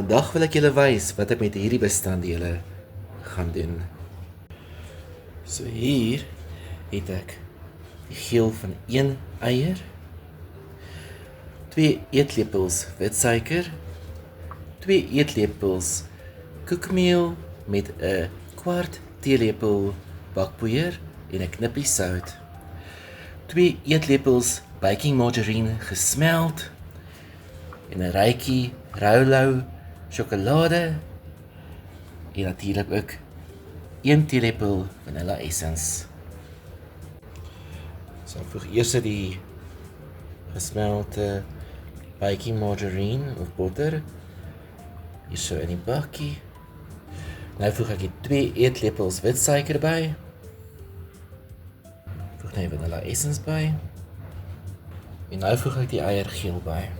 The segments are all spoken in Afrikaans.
Vandag wil ek julle wys wat ek met hierdie bestanddele gaan doen. So hier het ek die geel van 1 eier, 2 eetlepels witsuiker, 2 eetlepels koekmeel met 'n kwart teelepel bakpoeier en 'n knippie sout, 2 eetlepels baking margarine gesmeld en 'n rykie Raulau sjokolade en natuurlik ook 1 teelepel vanilla essence. So ek voeg eers die gesmelde baking margarine of botter hier so in die bakkie. Nou voeg ek die 2 eetlepels witsuiker by. Voeg nou vanilla essence by. En nou voeg ek die eiergeel by.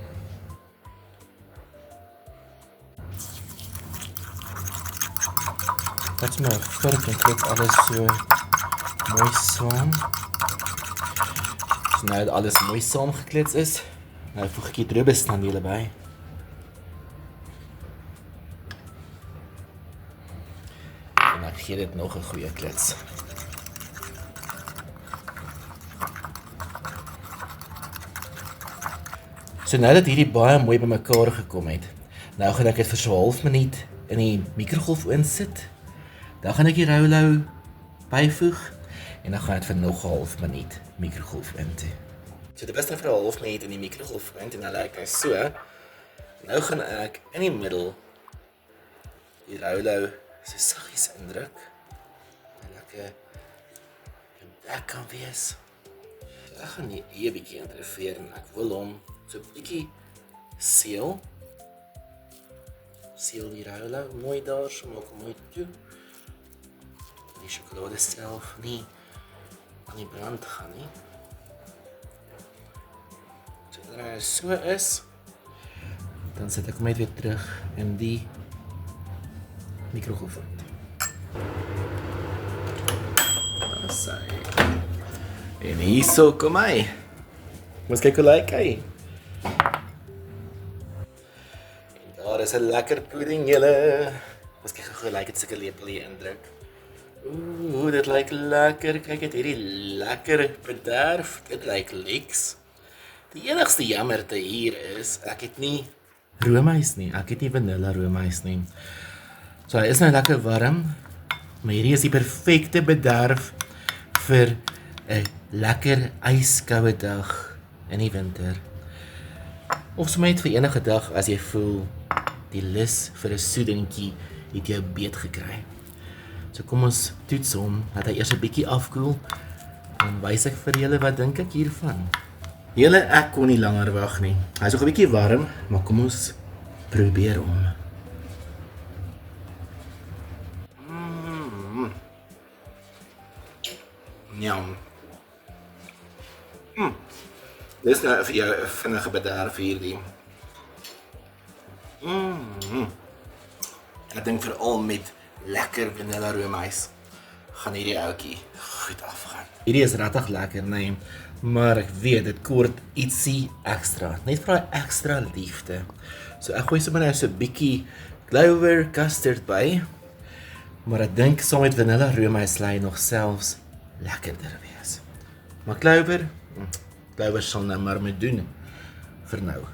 Dit is maar vork en klik alles so mooi saam. So nou dat alles mooi saam geklits is, nou voeg ek die droë bestanddele by. En ek gee dit nog 'n goeie klits. So nou dat hierdie baie mooi bymekaar gekom het, nou gaan ek dit vir so 'n half minuut in die mikrogolfoond sit. Dan gaan ek die Raulau byvoeg en dan gaan ek dit vir nog 'n half minuut mikrogolfoond toe. So dit was nou vir 'n half minuut in die mikrogolfoond en dan lyk hy so. Nou gaan ek in die middel die Raulau so saggies indruk. En lekker bek kan wees. Ek gaan nie hier 'n bietjie interfereer en ek wil hom so 'n bietjie seël. Seël die Raulau mooi daar, so maak hom mooi toe. Die sjokolade self nie aan die brand gaan nie. Sodra hy so is, dan sit ek hom net weer terug in die mikrogolfoond. Dan sê en hierso kom hy. Moet kyk hoe lyk hy. En daar is 'n lekker pudding julle. Moet kyk hoe lyk dit sulke lepel hier indruk. Ooh, dit lyk lekker. Kyk net hierdie lekker bederf. Dit lyk lekker. Die enigste jammerte hier is, ek het nie roomys nie. Ek het nie vanilla roomys nie. So hy is nou lekker warm, maar hierdie is die perfekte bederf vir 'n lekker yskoue dag in die winter. Of sommer net vir enige dag as jy voel die lus vir 'n soedentjie het jou beet gekry. So kom ons toets hom, laat hy eers 'n bietjie afkoel, dan wys ek vir julle wat dink ek hiervan. Julle, ek kon nie langer wag nie. Hy is nog 'n bietjie warm, maar kom ons probeer hom. Njam. Dit is nou vir jou 'n vinnige bederf hierdie. Ek dink veral met lekker vanilla roomys gaan hierdie ouetjie goed afgaan. Hierdie is regtig lekker, nee, maar ek weet dit kort ietsie ekstra, net vir daai ekstra liefde. So ek gooi sommer nou so 'n bietjie Clover custard by, maar ek dink saam met vanilla roomys sal hy nog selfs lekkerder wees. Maar Clover sal nou maar moet doen vir nou.